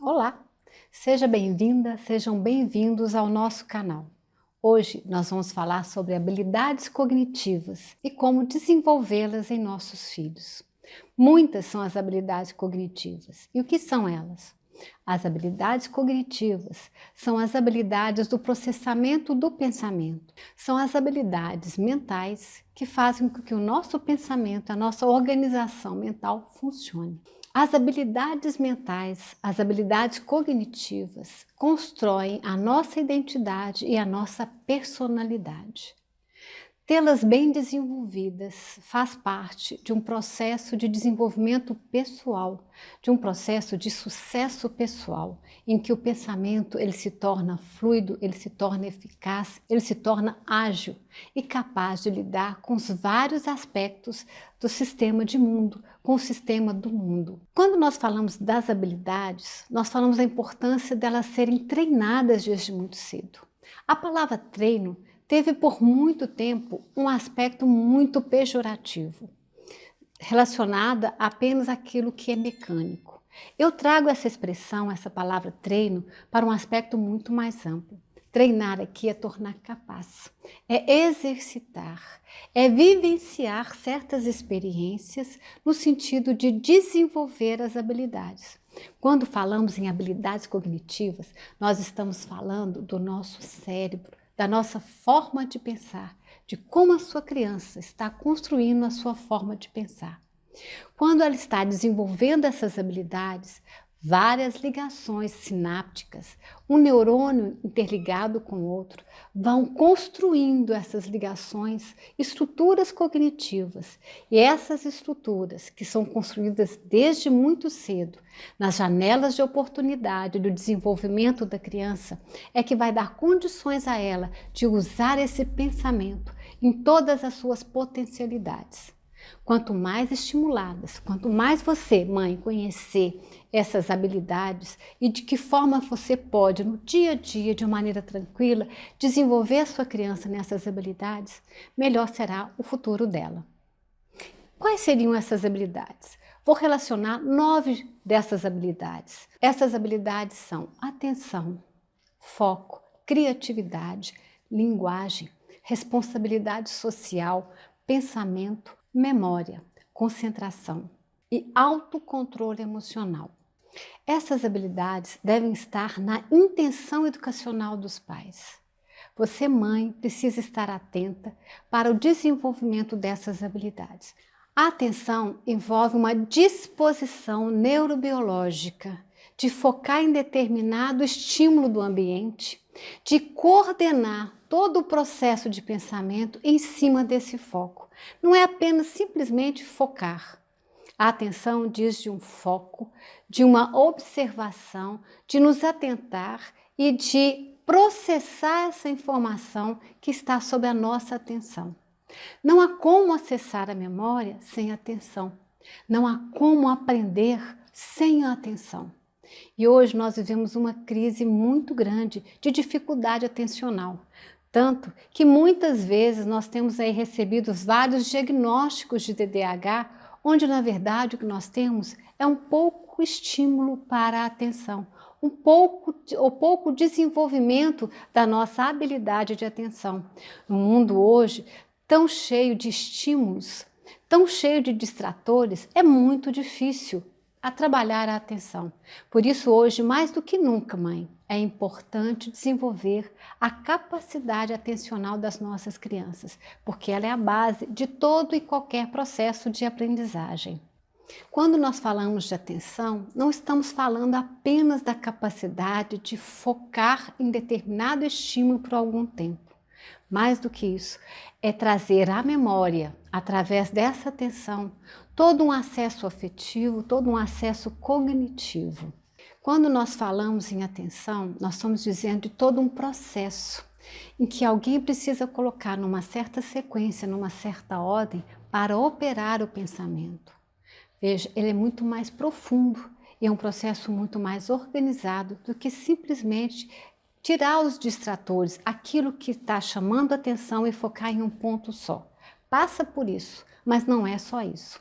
Olá, seja bem-vinda, sejam bem-vindos ao nosso canal. Hoje nós vamos falar sobre habilidades cognitivas e como desenvolvê-las em nossos filhos. Muitas são as habilidades cognitivas. E o que são elas? As habilidades cognitivas são as habilidades do processamento do pensamento. São as habilidades mentais que fazem com que o nosso pensamento, a nossa organização mental funcione. As habilidades mentais, as habilidades cognitivas constroem a nossa identidade e a nossa personalidade. Tê-las bem desenvolvidas faz parte de um processo de desenvolvimento pessoal, de um processo de sucesso pessoal, em que o pensamento ele se torna fluido, ele se torna eficaz, ele se torna ágil e capaz de lidar com os vários aspectos do sistema de mundo, com o sistema do mundo. Quando nós falamos das habilidades, nós falamos da importância delas serem treinadas desde muito cedo. A palavra treino teve por muito tempo um aspecto muito pejorativo, relacionada apenas àquilo que é mecânico. Eu trago essa expressão, essa palavra treino, para um aspecto muito mais amplo. Treinar aqui é tornar capaz, é exercitar, é vivenciar certas experiências no sentido de desenvolver as habilidades. Quando falamos em habilidades cognitivas, nós estamos falando do nosso cérebro, da nossa forma de pensar, de como a sua criança está construindo a sua forma de pensar. Quando ela está desenvolvendo essas habilidades, várias ligações sinápticas, um neurônio interligado com o outro, vão construindo essas ligações, estruturas cognitivas. E essas estruturas, que são construídas desde muito cedo, nas janelas de oportunidade do desenvolvimento da criança, é que vai dar condições a ela de usar esse pensamento em todas as suas potencialidades. Quanto mais estimuladas, quanto mais você, mãe, conhecer essas habilidades e de que forma você pode, no dia a dia, de uma maneira tranquila, desenvolver a sua criança nessas habilidades, melhor será o futuro dela. Quais seriam essas habilidades? Vou relacionar 9 dessas habilidades. Essas habilidades são atenção, foco, criatividade, linguagem, responsabilidade social, pensamento, memória, concentração e autocontrole emocional. Essas habilidades devem estar na intenção educacional dos pais. Você, mãe, precisa estar atenta para o desenvolvimento dessas habilidades. A atenção envolve uma disposição neurobiológica de focar em determinado estímulo do ambiente, de coordenar todo o processo de pensamento em cima desse foco. Não é apenas simplesmente focar. A atenção diz de um foco, de uma observação, de nos atentar e de processar essa informação que está sob a nossa atenção. Não há como acessar a memória sem atenção. Não há como aprender sem a atenção. E hoje nós vivemos uma crise muito grande de dificuldade atencional. Tanto que muitas vezes nós temos aí recebido vários diagnósticos de TDAH, onde na verdade o que nós temos é um pouco estímulo para a atenção, um pouco desenvolvimento da nossa habilidade de atenção. No mundo hoje, tão cheio de estímulos, tão cheio de distratores, é muito difícil a trabalhar a atenção. Por isso hoje, mais do que nunca, mãe, é importante desenvolver a capacidade atencional das nossas crianças, porque ela é a base de todo e qualquer processo de aprendizagem. Quando nós falamos de atenção, não estamos falando apenas da capacidade de focar em determinado estímulo por algum tempo. Mais do que isso, é trazer à memória, através dessa atenção, todo um acesso afetivo, todo um acesso cognitivo. Quando nós falamos em atenção, nós estamos dizendo de todo um processo em que alguém precisa colocar numa certa sequência, numa certa ordem, para operar o pensamento. Veja, ele é muito mais profundo e é um processo muito mais organizado do que simplesmente tirar os distratores, aquilo que está chamando a atenção e focar em um ponto só. Passa por isso, mas não é só isso.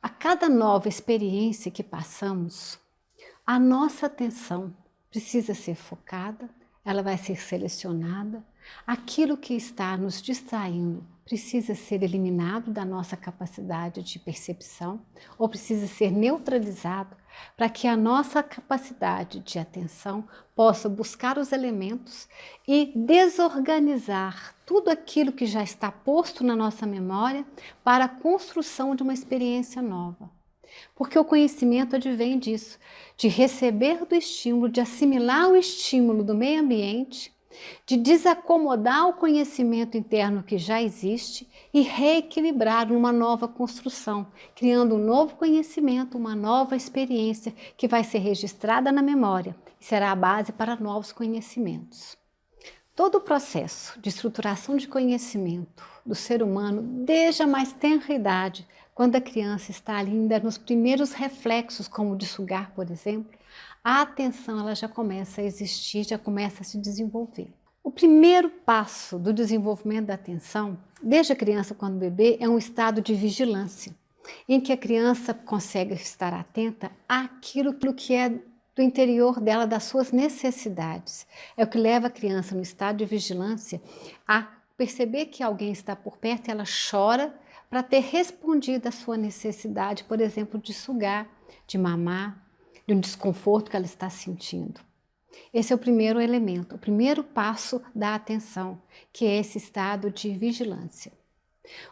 A cada nova experiência que passamos, A nossa atenção precisa ser focada, ela vai ser selecionada. Aquilo que está nos distraindo precisa ser eliminado da nossa capacidade de percepção ou precisa ser neutralizado para que a nossa capacidade de atenção possa buscar os elementos e desorganizar tudo aquilo que já está posto na nossa memória para a construção de uma experiência nova. Porque o conhecimento advém disso, de receber do estímulo, de assimilar o estímulo do meio ambiente, de desacomodar o conhecimento interno que já existe e reequilibrar uma nova construção, criando um novo conhecimento, uma nova experiência que vai ser registrada na memória e será a base para novos conhecimentos. Todo o processo de estruturação de conhecimento do ser humano, desde a mais tenra idade, quando a criança está ali ainda nos primeiros reflexos, como o de sugar, por exemplo, a atenção ela já começa a existir, já começa a se desenvolver. O primeiro passo do desenvolvimento da atenção, desde a criança quando bebê, é um estado de vigilância, em que a criança consegue estar atenta àquilo que é do interior dela, das suas necessidades. É o que leva a criança no estado de vigilância a perceber que alguém está por perto e ela chora para ter respondido à sua necessidade, por exemplo, de sugar, de mamar, de um desconforto que ela está sentindo. Esse é o primeiro elemento, o primeiro passo da atenção, que é esse estado de vigilância.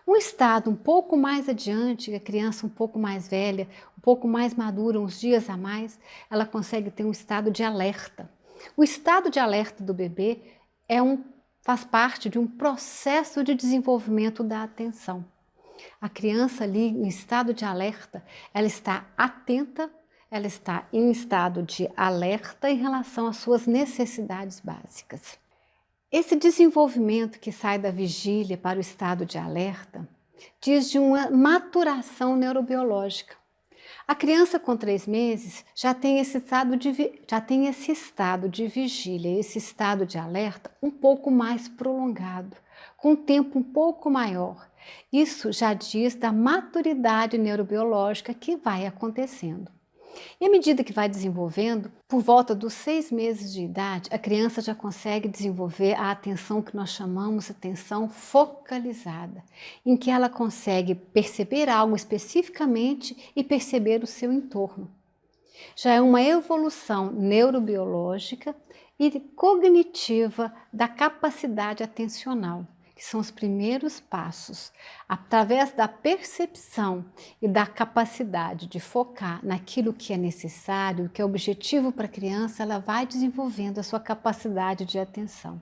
Um estado um pouco mais adiante, a criança um pouco mais velha, um pouco mais madura, uns dias a mais, ela consegue ter um estado de alerta. O estado de alerta do bebê faz parte de um processo de desenvolvimento da atenção. A criança ali em estado de alerta, ela está atenta, ela está em estado de alerta em relação às suas necessidades básicas. Esse desenvolvimento que sai da vigília para o estado de alerta diz de uma maturação neurobiológica. A criança com 3 meses já tem esse estado de vigília, esse estado de alerta um pouco mais prolongado, com um tempo um pouco maior. Isso já diz da maturidade neurobiológica que vai acontecendo. E à medida que vai desenvolvendo, por volta dos 6 meses de idade, a criança já consegue desenvolver a atenção que nós chamamos de atenção focalizada, em que ela consegue perceber algo especificamente e perceber o seu entorno. Já é uma evolução neurobiológica e cognitiva da capacidade atencional, que são os primeiros passos, através da percepção e da capacidade de focar naquilo que é necessário, que é objetivo para a criança, ela vai desenvolvendo a sua capacidade de atenção.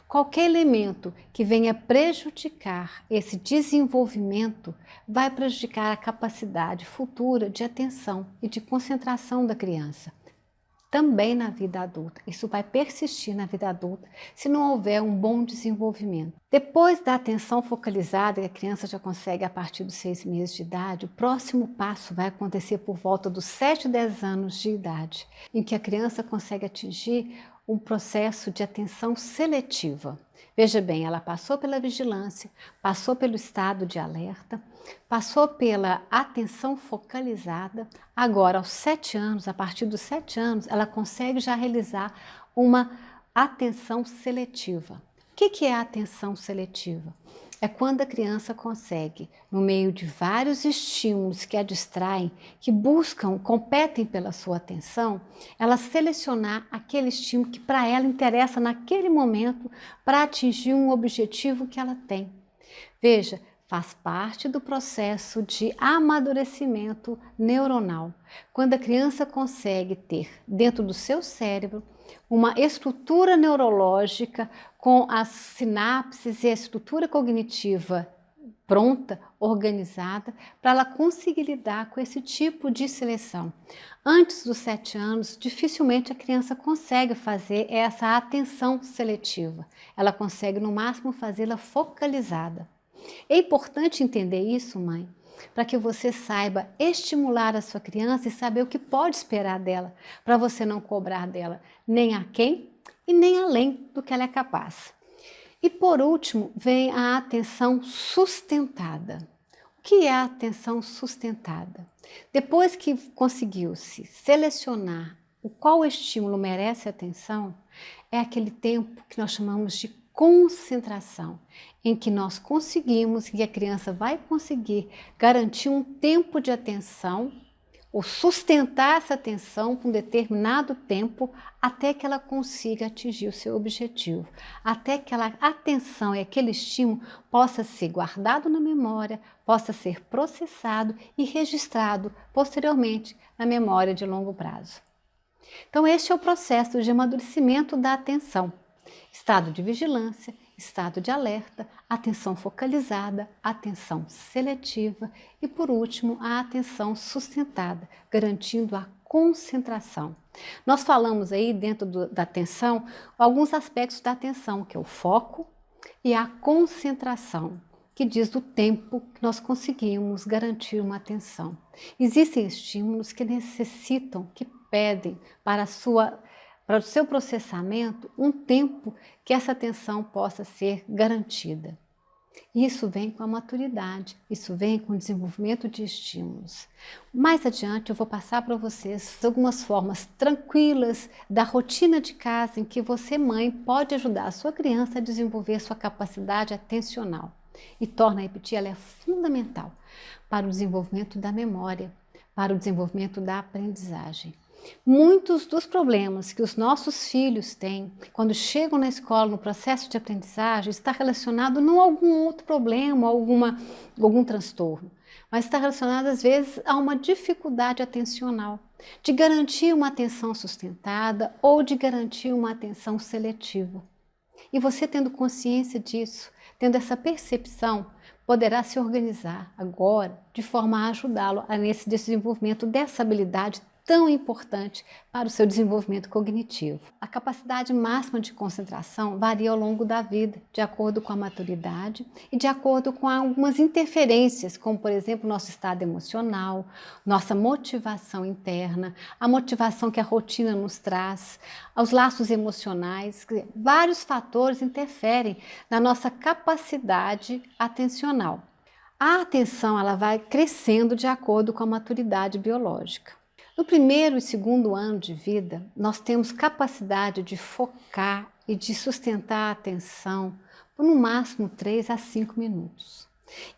Qualquer elemento que venha prejudicar esse desenvolvimento vai prejudicar a capacidade futura de atenção e de concentração da criança. Também na vida adulta. Isso vai persistir na vida adulta se não houver um bom desenvolvimento. Depois da atenção focalizada, que a criança já consegue a partir dos 6 meses de idade, o próximo passo vai acontecer por volta dos 7, 10 anos de idade, em que a criança consegue atingir um processo de atenção seletiva. Veja bem, ela passou pela vigilância, passou pelo estado de alerta, passou pela atenção focalizada. Agora, aos 7 anos, a partir dos 7 anos, ela consegue já realizar uma atenção seletiva. O que é a atenção seletiva? É quando a criança consegue, no meio de vários estímulos que a distraem, que buscam, competem pela sua atenção, ela selecionar aquele estímulo que para ela interessa naquele momento para atingir um objetivo que ela tem. Veja, faz parte do processo de amadurecimento neuronal. Quando a criança consegue ter dentro do seu cérebro uma estrutura neurológica com as sinapses e a estrutura cognitiva pronta, organizada, para ela conseguir lidar com esse tipo de seleção. Antes dos 7 anos, dificilmente a criança consegue fazer essa atenção seletiva. Ela consegue, no máximo, fazê-la focalizada. É importante entender isso, mãe, para que você saiba estimular a sua criança e saber o que pode esperar dela, para você não cobrar dela nem aquém e nem além do que ela é capaz. E por último, vem a atenção sustentada. O que é a atenção sustentada? Depois que conseguiu-se selecionar qual estímulo merece atenção, é aquele tempo que nós chamamos de concentração, em que nós conseguimos, e a criança vai conseguir garantir um tempo de atenção ou sustentar essa atenção por um determinado tempo até que ela consiga atingir o seu objetivo, até que aquela atenção e aquele estímulo possa ser guardado na memória, possa ser processado e registrado posteriormente na memória de longo prazo. Então este é o processo de amadurecimento da atenção. Estado de vigilância, estado de alerta, atenção focalizada, atenção seletiva e, por último, a atenção sustentada, garantindo a concentração. Nós falamos aí dentro da atenção alguns aspectos da atenção, que é o foco e a concentração, que diz do tempo que nós conseguimos garantir uma atenção. Existem estímulos que necessitam, que pedem para o seu processamento um tempo que essa atenção possa ser garantida. Isso vem com a maturidade, isso vem com o desenvolvimento de estímulos. Mais adiante eu vou passar para vocês algumas formas tranquilas da rotina de casa em que você, mãe, pode ajudar a sua criança a desenvolver sua capacidade atencional. E torna a repetir, ela é fundamental para o desenvolvimento da memória, para o desenvolvimento da aprendizagem. Muitos dos problemas que os nossos filhos têm quando chegam na escola, no processo de aprendizagem, está relacionado não a algum outro problema, algum transtorno, mas está relacionado às vezes a uma dificuldade atencional, de garantir uma atenção sustentada ou de garantir uma atenção seletiva. E você tendo consciência disso, tendo essa percepção, poderá se organizar agora de forma a ajudá-lo nesse desenvolvimento dessa habilidade tão importante para o seu desenvolvimento cognitivo. A capacidade máxima de concentração varia ao longo da vida, de acordo com a maturidade e de acordo com algumas interferências, como por exemplo nosso estado emocional, nossa motivação interna, a motivação que a rotina nos traz, os laços emocionais. Vários fatores interferem na nossa capacidade atencional. A atenção ela vai crescendo de acordo com a maturidade biológica. No primeiro e segundo ano de vida, nós temos capacidade de focar e de sustentar a atenção por no máximo 3 a 5 minutos.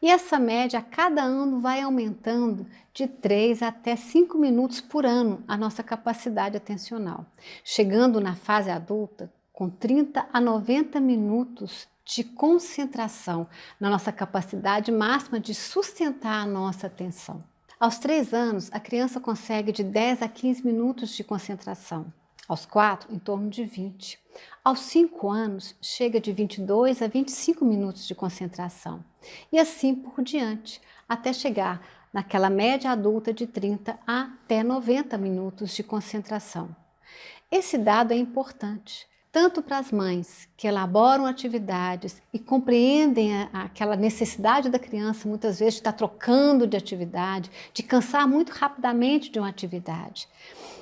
E essa média a cada ano vai aumentando de 3 até 5 minutos por ano a nossa capacidade atencional, chegando na fase adulta com 30 a 90 minutos de concentração na nossa capacidade máxima de sustentar a nossa atenção. Aos 3 anos, a criança consegue de 10 a 15 minutos de concentração. Aos 4, em torno de 20. Aos 5 anos, chega de 22 a 25 minutos de concentração. E assim por diante, até chegar naquela média adulta de 30 até 90 minutos de concentração. Esse dado é importante, tanto para as mães que elaboram atividades e compreendem aquela necessidade da criança, muitas vezes, de estar trocando de atividade, de cansar muito rapidamente de uma atividade.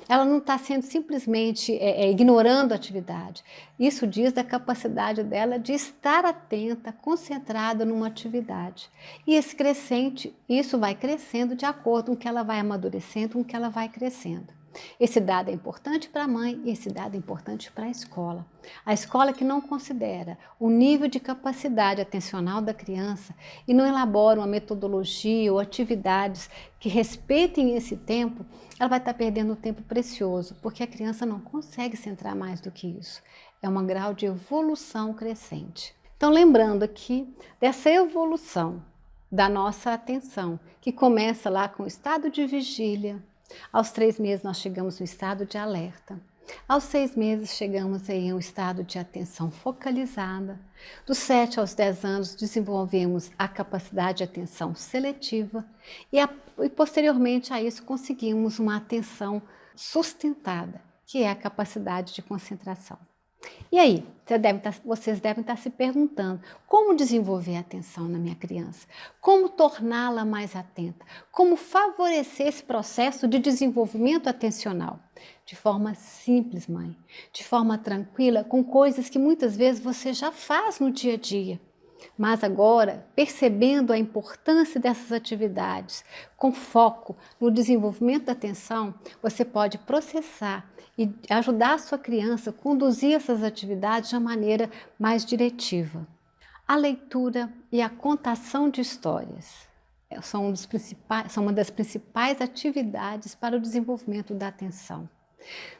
Ela não está sendo simplesmente ignorando a atividade. Isso diz da capacidade dela de estar atenta, concentrada numa atividade. E esse crescente, isso vai crescendo de acordo com o que ela vai amadurecendo, com o que ela vai crescendo. Esse dado é importante para a mãe e esse dado é importante para a escola. A escola que não considera o nível de capacidade atencional da criança e não elabora uma metodologia ou atividades que respeitem esse tempo, ela vai estar perdendo um tempo precioso, porque a criança não consegue centrar mais do que isso. É um grau de evolução crescente. Então, lembrando aqui dessa evolução da nossa atenção, que começa lá com o estado de vigília. Aos 3 meses nós chegamos no estado de alerta. Aos 6 meses chegamos aí em um estado de atenção focalizada. Dos 7 aos 10 anos desenvolvemos a capacidade de atenção seletiva e posteriormente a isso conseguimos uma atenção sustentada, que é a capacidade de concentração. E aí, vocês devem estar se perguntando, como desenvolver a atenção na minha criança? Como torná-la mais atenta? Como favorecer esse processo de desenvolvimento atencional? De forma simples, mãe, de forma tranquila, com coisas que muitas vezes você já faz no dia a dia. Mas agora, percebendo a importância dessas atividades, com foco no desenvolvimento da atenção, você pode processar e ajudar a sua criança a conduzir essas atividades de uma maneira mais diretiva. A leitura e a contação de histórias são uma das principais atividades para o desenvolvimento da atenção.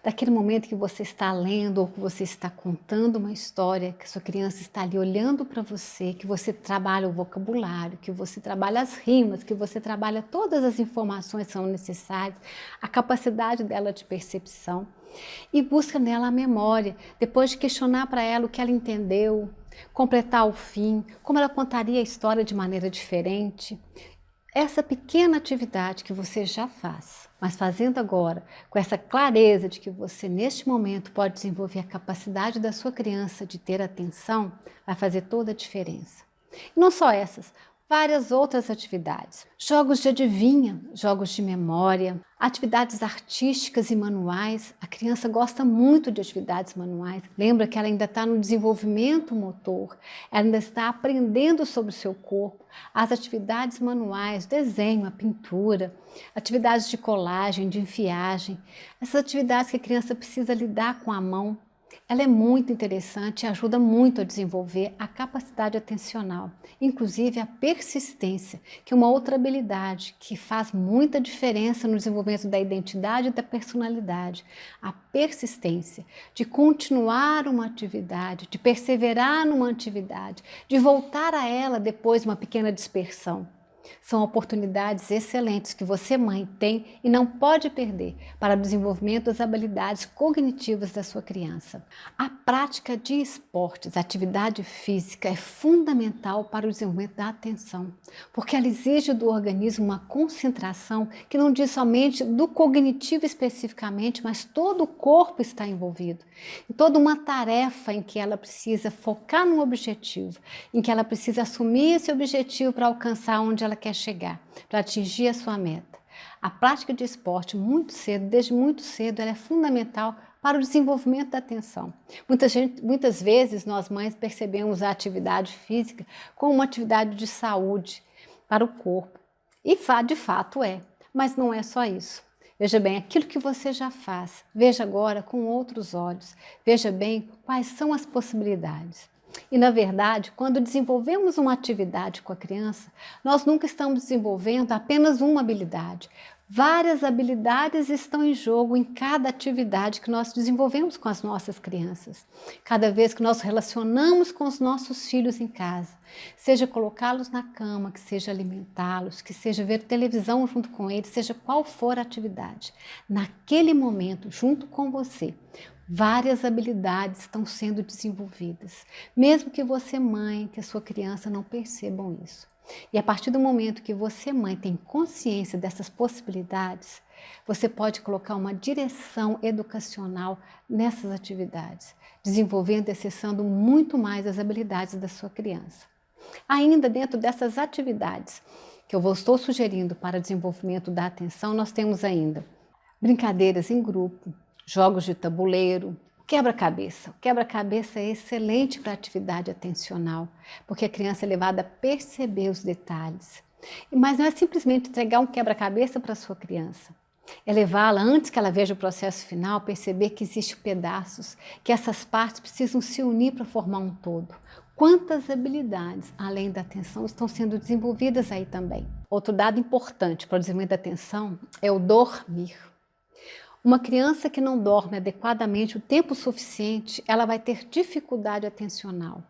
Daquele momento que você está lendo ou que você está contando uma história, que a sua criança está ali olhando para você, que você trabalha o vocabulário, que você trabalha as rimas, que você trabalha todas as informações que são necessárias, a capacidade dela de percepção e busca nela a memória, depois de questionar para ela o que ela entendeu, completar o fim, como ela contaria a história de maneira diferente. Essa pequena atividade que você já faz, mas fazendo agora com essa clareza de que você neste momento pode desenvolver a capacidade da sua criança de ter atenção, vai fazer toda a diferença. E não só essas, várias outras atividades. Jogos de adivinha, jogos de memória, atividades artísticas e manuais. A criança gosta muito de atividades manuais. Lembra que ela ainda está no desenvolvimento motor, ela ainda está aprendendo sobre o seu corpo. As atividades manuais, desenho, a pintura, atividades de colagem, de enfiagem, essas atividades que a criança precisa lidar com a mão, ela é muito interessante e ajuda muito a desenvolver a capacidade atencional, inclusive a persistência, que é uma outra habilidade que faz muita diferença no desenvolvimento da identidade e da personalidade. A persistência de continuar uma atividade, de perseverar numa atividade, de voltar a ela depois de uma pequena dispersão. São oportunidades excelentes que você, mãe, tem e não pode perder para o desenvolvimento das habilidades cognitivas da sua criança. A prática de esportes, atividade física, é fundamental para o desenvolvimento da atenção, porque ela exige do organismo uma concentração que não diz somente do cognitivo especificamente, mas todo o corpo está envolvido. Em toda uma tarefa em que ela precisa focar num objetivo, em que ela precisa assumir esse objetivo para alcançar onde ela quer chegar, para atingir a sua meta. A prática de esporte muito cedo, desde muito cedo, ela é fundamental para o desenvolvimento da atenção. Muitas vezes nós mães percebemos a atividade física como uma atividade de saúde para o corpo. E de fato é, mas não é só isso. Veja bem, aquilo que você já faz, veja agora com outros olhos. Veja bem quais são as possibilidades. E, na verdade, quando desenvolvemos uma atividade com a criança, nós nunca estamos desenvolvendo apenas uma habilidade. Várias habilidades estão em jogo em cada atividade que nós desenvolvemos com as nossas crianças. Cada vez que nós relacionamos com os nossos filhos em casa, seja colocá-los na cama, que seja alimentá-los, que seja ver televisão junto com eles, seja qual for a atividade, naquele momento, junto com você, várias habilidades estão sendo desenvolvidas, mesmo que você, mãe, que a sua criança não percebam isso. E a partir do momento que você, mãe, tem consciência dessas possibilidades, você pode colocar uma direção educacional nessas atividades, desenvolvendo e acessando muito mais as habilidades da sua criança. Ainda dentro dessas atividades que eu estou sugerindo para o desenvolvimento da atenção, nós temos ainda brincadeiras em grupo, jogos de tabuleiro, quebra-cabeça. O quebra-cabeça é excelente para a atividade atencional, porque a criança é levada a perceber os detalhes. Mas não é simplesmente entregar um quebra-cabeça para a sua criança. É levá-la, antes que ela veja o processo final, perceber que existem pedaços, que essas partes precisam se unir para formar um todo. Quantas habilidades, além da atenção, estão sendo desenvolvidas aí também? Outro dado importante para o desenvolvimento da atenção é o dormir. Uma criança que não dorme adequadamente o tempo suficiente, ela vai ter dificuldade atencional.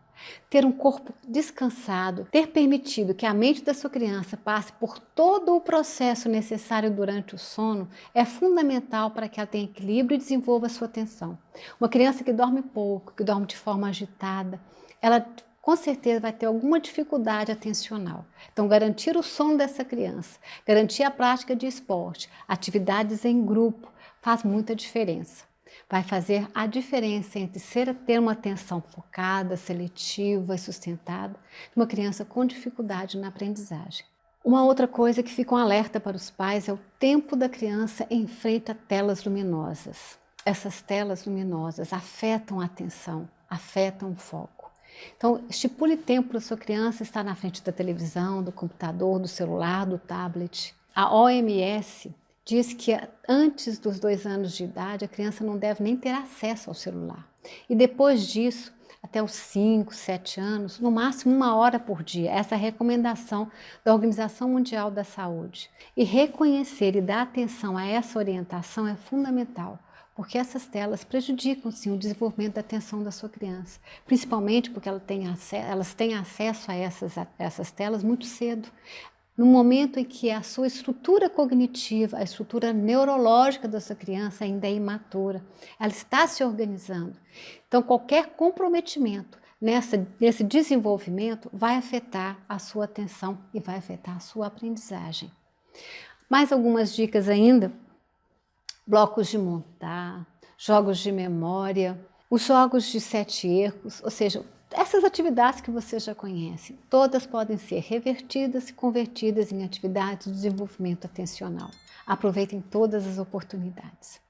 Ter um corpo descansado, ter permitido que a mente da sua criança passe por todo o processo necessário durante o sono é fundamental para que ela tenha equilíbrio e desenvolva a sua atenção. Uma criança que dorme pouco, que dorme de forma agitada, ela com certeza vai ter alguma dificuldade atencional. Então, garantir o sono dessa criança, garantir a prática de esporte, atividades em grupo, faz muita diferença. Vai fazer a diferença entre ter uma atenção focada, seletiva e sustentada de uma criança com dificuldade na aprendizagem. Uma outra coisa que fica um alerta para os pais é o tempo da criança em frente a telas luminosas. Essas telas luminosas afetam a atenção, afetam o foco. Então, estipule tempo para sua criança estar na frente da televisão, do computador, do celular, do tablet. A OMS diz que antes dos 2 anos de idade, a criança não deve nem ter acesso ao celular. E depois disso, até os 5, 7 anos, no máximo 1 hora por dia. Essa é a recomendação da Organização Mundial da Saúde. E reconhecer e dar atenção a essa orientação é fundamental, porque essas telas prejudicam, sim, o desenvolvimento da atenção da sua criança, principalmente porque elas têm acesso a essas telas muito cedo, no momento em que a sua estrutura cognitiva, a estrutura neurológica da sua criança ainda é imatura, ela está se organizando. Então, qualquer comprometimento nesse desenvolvimento vai afetar a sua atenção e vai afetar a sua aprendizagem. Mais algumas dicas ainda: blocos de montar, jogos de memória, os jogos de 7 erros, ou seja, essas atividades que você já conhece, todas podem ser revertidas e convertidas em atividades de desenvolvimento atencional. Aproveitem todas as oportunidades.